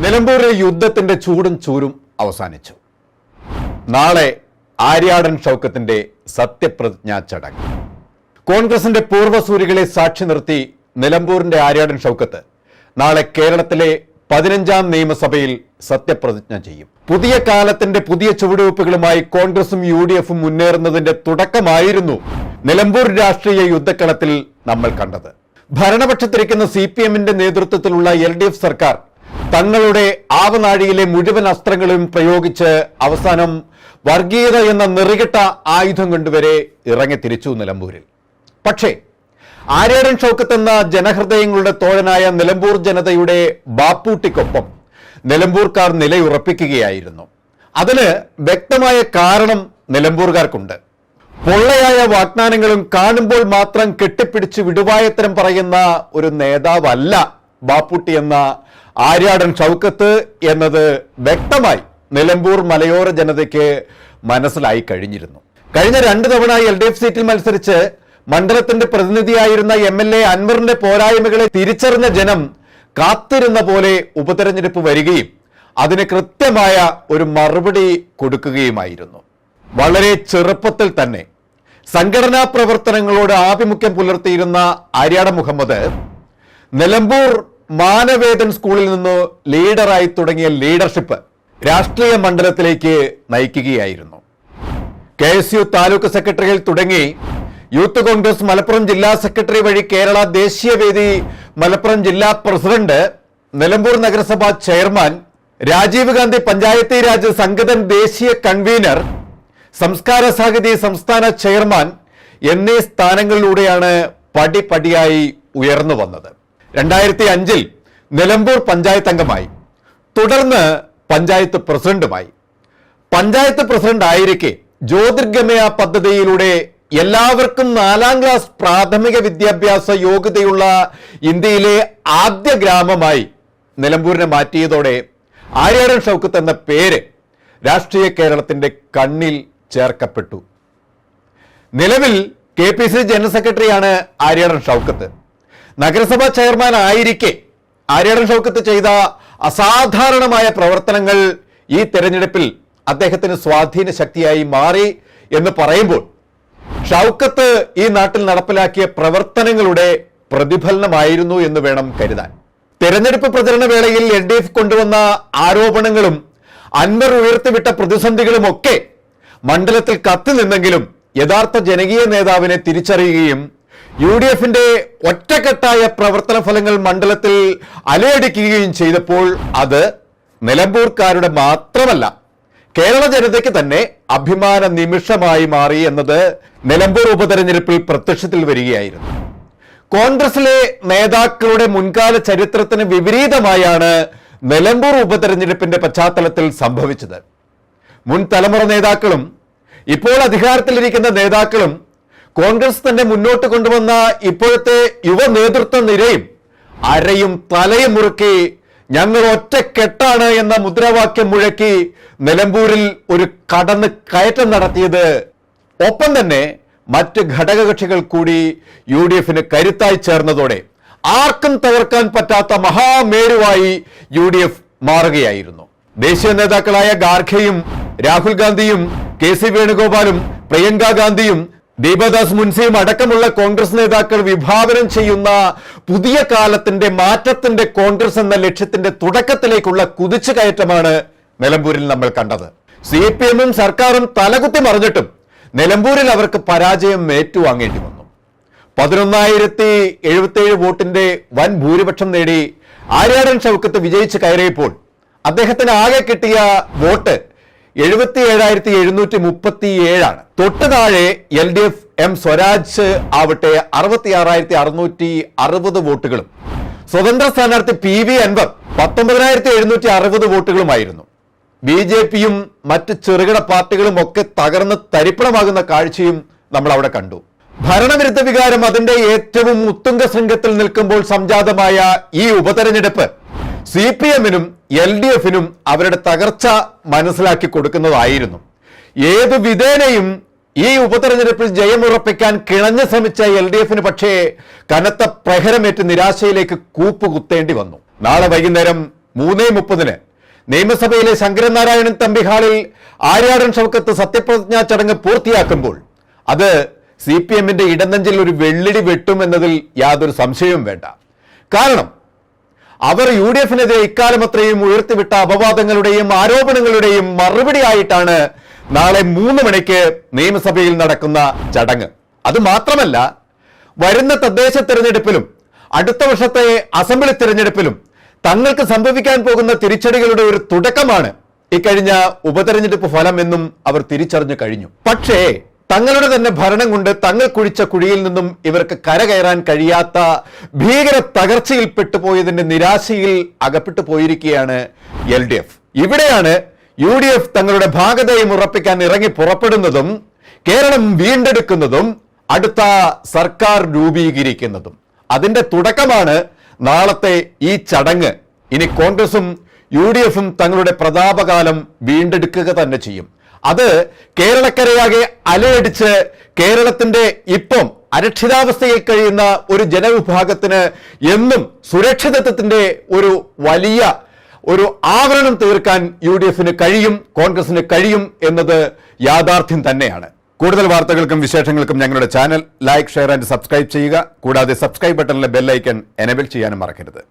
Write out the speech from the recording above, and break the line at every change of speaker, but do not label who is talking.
നിലമ്പൂരിൽ യുദ്ധത്തിന്റെ ചൂടും ചൂരും അവസാനിച്ചു. നാളെ ആര്യാടൻ ഷൗക്കത്തിന്റെ സത്യപ്രതിജ്ഞാ ചടങ്ങ്. കോൺഗ്രസിന്റെ പൂർവ്വസൂരികളെ സാക്ഷി നിർത്തി നിലമ്പൂരിന്റെ ആര്യാടൻ ഷൗക്കത്ത് നാളെ കേരളത്തിലെ 15ാം നിയമസഭയിൽ സത്യപ്രതിജ്ഞ ചെയ്യും. പുതിയ കാലത്തിന്റെ പുതിയ ചുവടുവെപ്പുകളുമായി കോൺഗ്രസും UDF മുന്നേറുന്നതിന്റെ തുടക്കമായിരുന്നു നിലമ്പൂർ രാഷ്ട്രീയ യുദ്ധക്കളത്തിൽ നമ്മൾ കണ്ടത്. ഭരണപക്ഷത്തിരിക്കുന്ന CPMന്റെ നേതൃത്വത്തിലുള്ള LDF സർക്കാർ തങ്ങളുടെ ആവനാഴിയിലെ മുഴുവൻ അസ്ത്രങ്ങളും പ്രയോഗിച്ച് അവസാനം വർഗീയത എന്ന നെറികെട്ട ആയുധം കൊണ്ടുവരെ ഇറങ്ങിത്തിരിച്ചു നിലമ്പൂരിൽ. പക്ഷേ ആര്യാടൻ ഷൗക്കത്ത് എന്ന ജനഹൃദയങ്ങളുടെ തോഴനായ നിലമ്പൂർ ജനതയുടെ ബാപ്പൂട്ടിക്കൊപ്പം നിലമ്പൂർക്കാർ നിലയുറപ്പിക്കുകയായിരുന്നു. അതിന് വ്യക്തമായ കാരണം നിലമ്പൂർക്കാർക്കുണ്ട്. പൊള്ളയായ വാഗ്ദാനങ്ങളും കാണുമ്പോൾ മാത്രം കെട്ടിപ്പിടിച്ച് വിടുവായത്തരം പറയുന്ന ഒരു നേതാവല്ല ബാപ്പൂട്ടി എന്ന ആര്യാടൻ ഷൗക്കത്ത് എന്നത് വ്യക്തമായി നിലമ്പൂർ മലയോര ജനതയ്ക്ക് മനസ്സിലായി കഴിഞ്ഞിരുന്നു. കഴിഞ്ഞ 2 തവണ LDF സീറ്റിൽ മത്സരിച്ച് മണ്ഡലത്തിന്റെ പ്രതിനിധിയായിരുന്ന MLA അൻവറിന്റെ പോരായ്മകളെ തിരിച്ചറിഞ്ഞ ജനം കാത്തിരുന്ന പോലെ ഉപതെരഞ്ഞെടുപ്പ് വരികയും അതിന് കൃത്യമായ ഒരു മറുപടി കൊടുക്കുകയുമായിരുന്നു. വളരെ ചെറുപ്പത്തിൽ തന്നെ സംഘടനാ പ്രവർത്തനങ്ങളോട് ആഭിമുഖ്യം പുലർത്തിയിരുന്ന ആര്യാടൻ മുഹമ്മദ് നിലമ്പൂർ മാനവേദൻ സ്കൂളിൽ നിന്ന് ലീഡറായി തുടങ്ങിയ ലീഡർഷിപ്പ് രാഷ്ട്രീയ മണ്ഡലത്തിലേക്ക് നയിക്കുകയായിരുന്നു. KSU താലൂക്ക് സെക്രട്ടറിയിൽ തുടങ്ങി യൂത്ത് കോൺഗ്രസ് മലപ്പുറം ജില്ലാ സെക്രട്ടറി വഴി കേരള ദേശീയവേദി മലപ്പുറം ജില്ലാ പ്രസിഡന്റ്, നിലമ്പൂർ നഗരസഭ ചെയർമാൻ, രാജീവ് ഗാന്ധി പഞ്ചായത്തി രാജ് സംഘടൻ ദേശീയ കൺവീനർ, സംസ്കാര സാഹിതി സംസ്ഥാന ചെയർമാൻ എന്നീ സ്ഥാനങ്ങളിലൂടെയാണ് പടിപടിയായി ഉയർന്നു വന്നത്. 2005 നിലമ്പൂർ പഞ്ചായത്ത് അംഗമായി, തുടർന്ന് പഞ്ചായത്ത് പ്രസിഡന്റുമായി. പഞ്ചായത്ത് പ്രസിഡന്റ് ആയിരിക്കെ ജ്യോതിർഗമയ പദ്ധതിയിലൂടെ എല്ലാവർക്കും 4ാം ക്ലാസ് പ്രാഥമിക വിദ്യാഭ്യാസ യോഗ്യതയുള്ള ഇന്ത്യയിലെ ആദ്യ ഗ്രാമമായി നിലമ്പൂരിനെ മാറ്റിയതോടെ ആര്യാടൻ ഷൗക്കത്ത് എന്ന പേര് രാഷ്ട്രീയ കേരളത്തിന്റെ കണ്ണിൽ ചേർക്കപ്പെട്ടു. നിലവിൽ KPC ജനറൽ സെക്രട്ടറിയാണ് ആര്യാടൻ ഷൗക്കത്ത്. നഗരസഭാ ചെയർമാൻ ആയിരിക്കെ ആര്യാടൻ ഷൗക്കത്ത് ചെയ്ത അസാധാരണമായ പ്രവർത്തനങ്ങൾ ഈ തെരഞ്ഞെടുപ്പിൽ അദ്ദേഹത്തിന് സ്വാധീന ശക്തിയായി മാറി എന്ന് പറയുമ്പോൾ ഷൗക്കത്ത് ഈ നാട്ടിൽ നടപ്പിലാക്കിയ പ്രവർത്തനങ്ങളുടെ പ്രതിഫലനമായിരുന്നു എന്ന് വേണം കരുതാൻ. തെരഞ്ഞെടുപ്പ് പ്രചരണ വേളയിൽ LDF കൊണ്ടുവന്ന ആരോപണങ്ങളും അൻവർ ഉയർത്തിവിട്ട പ്രതിസന്ധികളുമൊക്കെ മണ്ഡലത്തിൽ കത്തി നിന്നെങ്കിലും യഥാർത്ഥ ജനകീയ നേതാവിനെ തിരിച്ചറിയുകയും UDFന്റെ ഒറ്റക്കെട്ടായ പ്രവർത്തന ഫലങ്ങൾ മണ്ഡലത്തിൽ അലയടിക്കുകയും ചെയ്തപ്പോൾ അത് നിലമ്പൂർക്കാരുടെ മാത്രമല്ല കേരള ജനതയ്ക്ക് തന്നെ അഭിമാന നിമിഷമായി മാറി എന്നത് നിലമ്പൂർ ഉപതെരഞ്ഞെടുപ്പിൽ പ്രത്യക്ഷത്തിൽ വരികയായിരുന്നു. കോൺഗ്രസിലെ നേതാക്കളുടെ മുൻകാല ചരിത്രത്തിന് വിപരീതമായാണ് നിലമ്പൂർ ഉപതെരഞ്ഞെടുപ്പിന്റെ പശ്ചാത്തലത്തിൽ സംഭവിച്ചത്. മുൻ തലമുറ നേതാക്കളും ഇപ്പോൾ അധികാരത്തിലിരിക്കുന്ന നേതാക്കളും കോൺഗ്രസ് തന്നെ മുന്നോട്ട് കൊണ്ടുവന്ന ഇപ്പോഴത്തെ യുവ നേതൃത്വ നിരയും അരയും തലയും മുറുക്കി ഞങ്ങൾ ഒറ്റക്കെട്ടാണ് എന്ന മുദ്രാവാക്യം മുഴക്കി നിലമ്പൂരിൽ ഒരു കടന്ന് കയറ്റം നടത്തിയത്, ഒപ്പം തന്നെ മറ്റ് ഘടകകക്ഷികൾ കൂടി UDFന് കരുത്തായി ചേർന്നതോടെ ആർക്കും തകർക്കാൻ പറ്റാത്ത മഹാമേരുവായി UDF മാറുകയായിരുന്നു. ദേശീയ നേതാക്കളായ ഖാർഖെയും രാഹുൽ ഗാന്ധിയും KC വേണുഗോപാലും പ്രിയങ്ക ഗാന്ധിയും ദീപദാസ് മുൻസിയും അടക്കമുള്ള കോൺഗ്രസ് നേതാക്കൾ വിഭാവനം ചെയ്യുന്ന പുതിയ കാലത്തിന്റെ മാറ്റത്തിന്റെ കോൺഗ്രസ് എന്ന ലക്ഷ്യത്തിന്റെ തുടക്കത്തിലേക്കുള്ള കുതിച്ചുകയറ്റമാണ് നിലമ്പൂരിൽ നമ്മൾ കണ്ടത്. CPMും സർക്കാരും തലകുത്തി മറിഞ്ഞിട്ടും നിലമ്പൂരിൽ അവർക്ക് പരാജയം ഏറ്റുവാങ്ങേണ്ടി വന്നു. 11,077 വോട്ടിന്റെ വൻ ഭൂരിപക്ഷം നേടി ആര്യാടൻ ഷൗക്കത്ത് വിജയിച്ച് കയറിയപ്പോൾ അദ്ദേഹത്തിന് ആകെ കിട്ടിയ വോട്ട് 77,737 തൊട്ട് താഴെ LDF സ്വരാജ് ആവട്ടെ 66,660 വോട്ടുകളും സ്വതന്ത്ര സ്ഥാനാർത്ഥി PV അൻവർ 19,760 വോട്ടുകളുമായിരുന്നു. BJPയും മറ്റ് ചെറുകിട പാർട്ടികളും ഒക്കെ തകർന്ന് തരിപ്പണമാകുന്ന കാഴ്ചയും നമ്മൾ അവിടെ കണ്ടു. ഭരണവിരുദ്ധ വികാരം അതിന്റെ ഏറ്റവും ഉത്തുംഗ ശൃംഖത്തിൽ നിൽക്കുമ്പോൾ സംജാതമായ ഈ ഉപതെരഞ്ഞെടുപ്പ് CPMനും LDFനും അവരുടെ തകർച്ച മനസ്സിലാക്കി കൊടുക്കുന്നതായിരുന്നു. ഏതു വിധേനയും ഈ ഉപതെരഞ്ഞെടുപ്പിൽ ജയമുറപ്പിക്കാൻ കിണഞ്ഞു ശ്രമിച്ച LDFന് പക്ഷേ കനത്ത പ്രഹരമേറ്റ് നിരാശയിലേക്ക് കൂപ്പുകുത്തേണ്ടി വന്നു. നാളെ വൈകുന്നേരം 3:30 നിയമസഭയിലെ ശങ്കരനാരായണൻ തമ്പി ഹാളിൽ ആര്യാടൻ ഷൗക്കത്ത് സത്യപ്രതിജ്ഞാ ചടങ്ങ് പൂർത്തിയാക്കുമ്പോൾ അത് CPM-ന്റെ ഇടനെഞ്ചിൽ ഒരു വെള്ളിടി വെട്ടുമെന്നതിൽ യാതൊരു സംശയവും വേണ്ട. കാരണം അവർ UDF-നെതിരെ ഇക്കാലം അത്രയും ഉയർത്തിവിട്ട അപവാദങ്ങളുടെയും ആരോപണങ്ങളുടെയും മറുപടിയായിട്ടാണ് നാളെ 3 മണിക്ക് നിയമസഭയിൽ നടക്കുന്ന ചടങ്ങ്. അത് മാത്രമല്ല, വരുന്ന തദ്ദേശ തെരഞ്ഞെടുപ്പിലും അടുത്ത വർഷത്തെ അസംബ്ലി തെരഞ്ഞെടുപ്പിലും തങ്ങൾക്ക് സംഭവിക്കാൻ പോകുന്ന തിരിച്ചടികളുടെ ഒരു തുടക്കമാണ് ഇക്കഴിഞ്ഞ ഉപതെരഞ്ഞെടുപ്പ് ഫലം എന്നും അവർ തിരിച്ചറിഞ്ഞു കഴിഞ്ഞു. പക്ഷേ തങ്ങളുടെ തന്നെ ഭരണം കൊണ്ട് തങ്ങൾ കുഴിച്ച കുഴിയിൽ നിന്നും ഇവർക്ക് കരകയറാൻ കഴിയാത്ത ഭീകര തകർച്ചയിൽപ്പെട്ടു പോയതിന്റെ നിരാശയിൽ അകപ്പെട്ടു പോയിരിക്കുകയാണ് LDF. ഇവിടെയാണ് UDF തങ്ങളുടെ ഭാഗതയും ഉറപ്പിക്കാൻ ഇറങ്ങി പുറപ്പെടുന്നതും കേരളം വീണ്ടെടുക്കുന്നതും അടുത്ത സർക്കാർ രൂപീകരിക്കുന്നതും. അതിന്റെ തുടക്കമാണ് നാളത്തെ ഈ ചടങ്ങ്. ഇനി കോൺഗ്രസും UDF-ഉം തങ്ങളുടെ പ്രതാപകാലം വീണ്ടെടുക്കുക തന്നെ ചെയ്യും. അത് കേരളക്കരയാകെ അലയടിച്ച് കേരളത്തിന്റെ ഇപ്പം അരക്ഷിതാവസ്ഥയിൽ കഴിയുന്ന ഒരു ജനവിഭാഗത്തിന് എന്നും സുരക്ഷിതത്വത്തിന്റെ ഒരു വലിയ ഒരു ആവരണം തീർക്കാൻ UDF-ന് കഴിയും, കോൺഗ്രസിന് കഴിയും എന്നത് യാഥാർത്ഥ്യം തന്നെയാണ്. കൂടുതൽ വാർത്തകൾക്കും വിശേഷങ്ങൾക്കും ഞങ്ങളുടെ channel like, share and subscribe ചെയ്യുക. കൂടാതെ സബ്സ്ക്രൈബ് ബട്ടണിലെ ബെൽ ഐക്കൺ എനേബിൾ ചെയ്യാനും മറക്കരുത്.